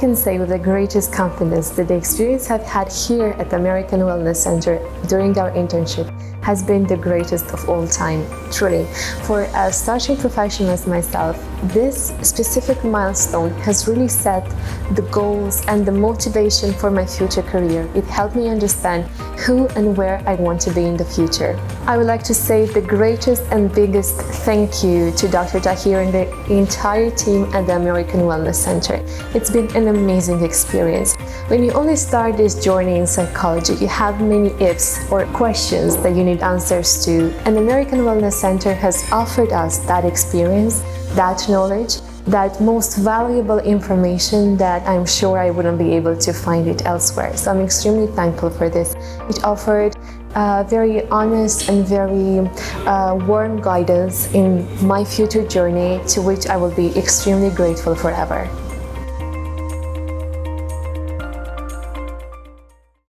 can say with the greatest confidence that the experience I've had here at the American Wellness Center during our internship has been the greatest of all time, truly. For a starting professional as myself, this specific milestone has really set the goals and the motivation for my future career. It helped me understand who and where I want to be in the future. I would like to say the greatest and biggest thank you to Dr. Tahir and the entire team at the American Wellness Center. It's been an amazing experience. When you only start this journey in psychology, you have many ifs or questions that you need answers to, and the American Wellness Center has offered us that experience, that knowledge, that most valuable information that I'm sure I wouldn't be able to find it elsewhere. So I'm extremely thankful for this. It offered very honest and very warm guidance in my future journey, to which I will be extremely grateful forever.